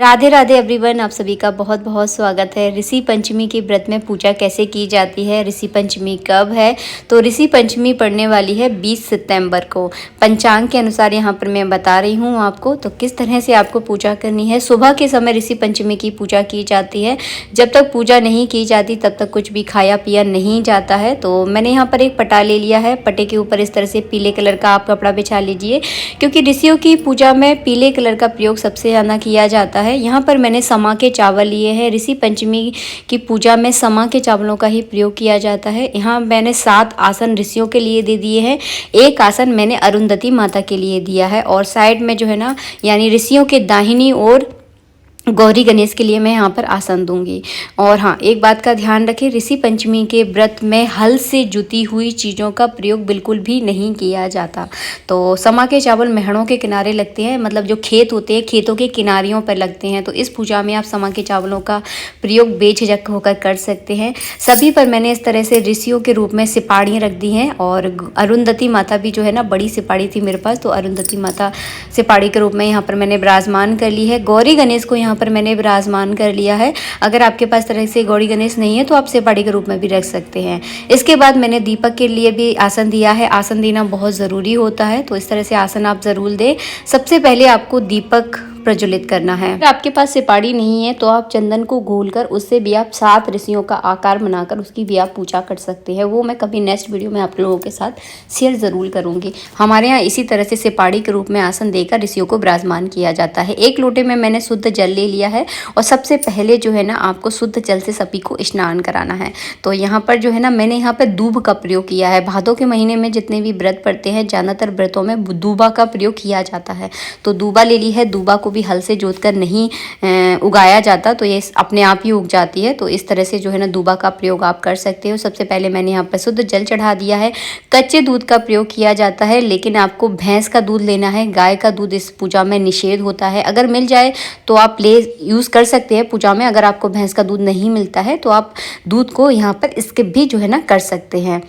Radhe Radhe everyone, आप सभी का बहुत बहुत स्वागत है। ऋषि पंचमी के व्रत में पूजा कैसे की जाती है, ऋषि पंचमी कब है? तो ऋषि पंचमी पड़ने वाली है 20 सितंबर को। पंचांग के अनुसार यहाँ पर मैं बता रही हूँ आपको तो किस तरह से आपको पूजा करनी है। सुबह के समय ऋषि पंचमी की पूजा की जाती है। जब तक पूजा नहीं की जाती तब तक कुछ भी खाया पिया नहीं जाता है। तो मैंने यहाँ पर एक पटा ले लिया है। पटे के ऊपर इस तरह से पीले कलर का आप कपड़ा बिछा लीजिए, क्योंकि ऋषियों की पूजा में पीले कलर का प्रयोग सबसे ज़्यादा किया जाता है। यहाँ पर मैंने समा के चावल लिए हैं। ऋषि पंचमी की पूजा में समा के चावलों का ही प्रयोग किया जाता है। यहाँ मैंने 7 आसन ऋषियों के लिए दे दिए हैं। एक आसन मैंने अरुंधति माता के लिए दिया है और साइड में जो है ना, यानी ऋषियों के दाहिनी ओर गौरी गणेश के लिए मैं यहाँ पर आसन दूंगी। और हाँ, एक बात का ध्यान रखें, ऋषि पंचमी के व्रत में हल से जुती हुई चीज़ों का प्रयोग बिल्कुल भी नहीं किया जाता। तो समा के चावल मेहड़ों के किनारे लगते हैं, मतलब जो खेत होते हैं खेतों के किनारियों पर लगते हैं। तो इस पूजा में आप समा के चावलों का प्रयोग बेझिझक होकर कर सकते हैं। सभी पर मैंने इस तरह से ऋषियों के रूप में सिपाड़ियाँ रख दी हैं। और अरुंधति माता भी जो है ना, बड़ी सिपाड़ी थी मेरे पास, तो अरुंधति माता सिपाड़ी के रूप में यहाँ पर मैंने विराजमान कर ली है। गौरी गणेश को यहाँ पर मैंने विराजमान कर लिया है। अगर आपके पास तरह से गौरी गणेश नहीं है तो आप सिपाड़ी के रूप में भी रख सकते हैं। इसके बाद मैंने दीपक के लिए भी आसन दिया है। आसन देना बहुत ज़रूरी होता है, तो इस तरह से आसन आप ज़रूर दें। सबसे पहले आपको दीपक प्रज्वलित करना है। अगर आपके पास सिपाड़ी नहीं है तो आप चंदन को घोलकर उससे भी आप 7 ऋषियों का आकार बनाकर उसकी भी आप पूजा कर सकते हैं। वो मैं कभी नेक्स्ट वीडियो में आप लोगों के साथ शेयर ज़रूर करूंगी। हमारे यहाँ इसी तरह से सिपाड़ी के रूप में आसन देकर ऋषियों को विराजमान किया जाता है। एक लोटे में मैंने शुद्ध जल ले लिया है और सबसे पहले जो है ना, आपको शुद्ध जल से सभी को स्नान कराना है। तो यहाँ पर जो है ना, मैंने यहाँ पर दूब का प्रयोग किया है। भादों के महीने में जितने भी व्रत पड़ते हैं, ज़्यादातर व्रतों में दूबा का प्रयोग किया जाता है। तो दूबा ले ली है। दूबा को भी हल से जोतकर नहीं उगाया जाता, तो ये अपने आप ही उग जाती है। तो इस तरह से जो है ना, दूबा का प्रयोग आप कर सकते हो। सबसे पहले मैंने यहाँ पर शुद्ध जल चढ़ा दिया है। कच्चे दूध का प्रयोग किया जाता है, लेकिन आपको भैंस का दूध लेना है। गाय का दूध इस पूजा में निषेध होता है। अगर मिल जाए तो आप यूज़ कर सकते हैं पूजा में। अगर आपको भैंस का दूध नहीं मिलता है तो आप दूध को यहाँ पर स्किप भी जो है ना कर सकते हैं।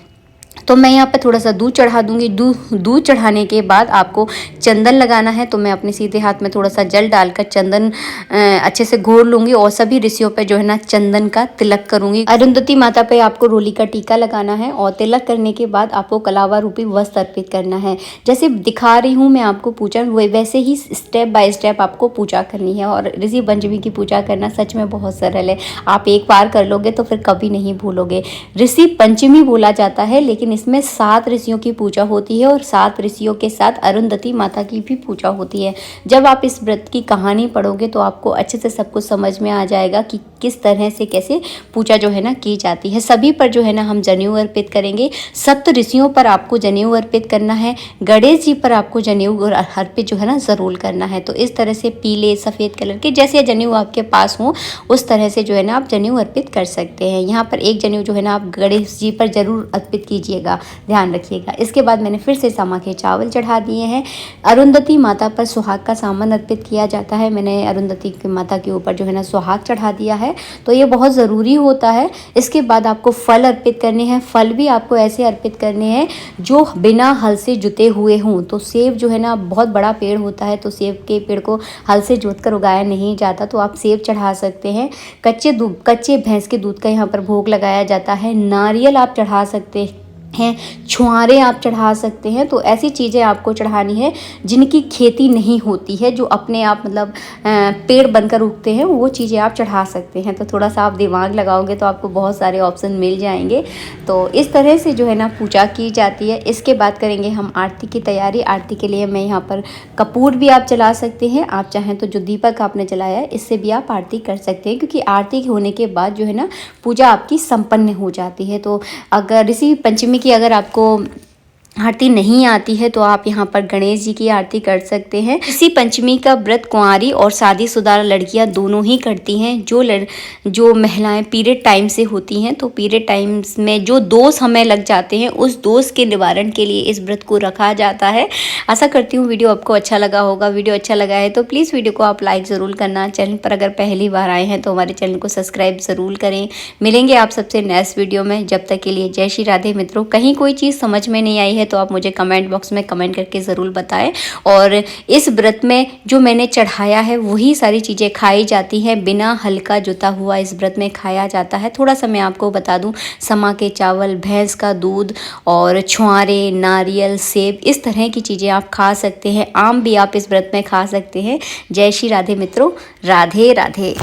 तो मैं यहाँ पे थोड़ा सा दूध चढ़ा दूंगी। दूध चढ़ाने के बाद आपको चंदन लगाना है। तो मैं अपने सीधे हाथ में थोड़ा सा जल डालकर चंदन अच्छे से घोर लूँगी और सभी ऋषियों पे जो है ना, चंदन का तिलक करूँगी। अरुंधति माता पे आपको रोली का टीका लगाना है और तिलक करने के बाद आपको कलावा रूपी वस्त्र अर्पित करना है। जैसे दिखा रही हूँ मैं आपको पूजा, वैसे ही स्टेप बाय स्टेप आपको पूजा करनी है। और ऋषि पंचमी की पूजा करना सच में बहुत सरल है। आप एक बार कर लोगे तो फिर कभी नहीं भूलोगे। ऋषि पंचमी बोला जाता है, लेकिन इसमें 7 ऋषियों की पूजा होती है और 7 ऋषियों के साथ अरुंधति माता की भी पूजा होती है। जब आप इस व्रत की कहानी पढ़ोगे तो आपको अच्छे से सब कुछ समझ में आ जाएगा कि किस तरह से कैसे पूजा जो है ना की जाती है। सभी पर जो है ना हम जनेऊ अर्पित करेंगे। 7 ऋषियों पर आपको जनेऊ अर्पित करना है। गणेश जी पर आपको जनेऊ अर्पित जो है ना ज़रूर करना है। तो इस तरह से पीले सफ़ेद कलर के जैसे जनेऊ आपके पास हो उस तरह से जो है ना आप जनेऊ अर्पित कर सकते हैं। यहाँ पर एक जनेऊ जो है ना आप गणेश जी पर जरूर अर्पित कीजिए, ध्यान रखिएगा। इसके बाद मैंने फिर से समा के चावल चढ़ा दिए हैं। अरुंधति माता पर सुहाग का सामान अर्पित किया जाता है। मैंने अरुंधति माता के ऊपर जो है ना सुहाग चढ़ा दिया है, तो ये बहुत ज़रूरी होता है। इसके बाद आपको फल अर्पित करने हैं। फल भी आपको ऐसे अर्पित करने हैं जो बिना हल से जुते हुए हों। तो सेब जो है ना, बहुत बड़ा पेड़ होता है, तो सेब के पेड़ को हल से जोत कर उगाया नहीं जाता, तो आप सेब चढ़ा सकते हैं। कच्चे भैंस के दूध का यहाँ पर भोग लगाया जाता है। नारियल आप चढ़ा सकते हैं। छुआरे आप चढ़ा सकते हैं। तो ऐसी चीज़ें आपको चढ़ानी है जिनकी खेती नहीं होती है, जो अपने आप मतलब पेड़ बनकर उगते हैं, वो चीज़ें आप चढ़ा सकते हैं। तो थोड़ा सा आप दिमाग लगाओगे तो आपको बहुत सारे ऑप्शन मिल जाएंगे। तो इस तरह से जो है ना पूजा की जाती है। इसके बाद करेंगे हम आरती की तैयारी। आरती के लिए मैं यहाँ पर कपूर भी आप जला सकते हैं। आप चाहें तो जो दीपक आपने जलाया है इससे भी आप आरती कर सकते हैं, क्योंकि आरती होने के बाद जो है ना पूजा आपकी संपन्न हो जाती है। तो अगर ऋषि पंचमी कि अगर आपको आरती नहीं आती है तो आप यहाँ पर गणेश जी की आरती कर सकते हैं। इसी पंचमी का व्रत कुंवारी और शादीशुदा लड़कियाँ दोनों ही करती हैं। जो महिलाएं पीरियड टाइम से होती हैं, तो पीरियड टाइम्स में जो दोष हमें लग जाते हैं, उस दोष के निवारण के लिए इस व्रत को रखा जाता है। आशा करती हूँ वीडियो आपको अच्छा लगा होगा। वीडियो अच्छा लगा है तो प्लीज़ वीडियो को आप लाइक ज़रूर करना। चैनल पर अगर पहली बार आए हैं तो हमारे चैनल को सब्सक्राइब ज़रूर करें। मिलेंगे आप सबसे नेक्स्ट वीडियो में। जब तक के लिए जय श्री राधे मित्रों। कहीं कोई चीज़ समझ में नहीं आई है है तो आप मुझे कमेंट बॉक्स में कमेंट करके ज़रूर बताएं। और इस व्रत में जो मैंने चढ़ाया है वही सारी चीज़ें खाई जाती हैं, बिना हल्का जुता हुआ इस व्रत में खाया जाता है। थोड़ा सा मैं आपको बता दूं, समा के चावल, भैंस का दूध और छुआरे, नारियल, सेब, इस तरह की चीज़ें आप खा सकते हैं। आम भी आप इस व्रत में खा सकते हैं। जय श्री राधे मित्रों, राधे राधे।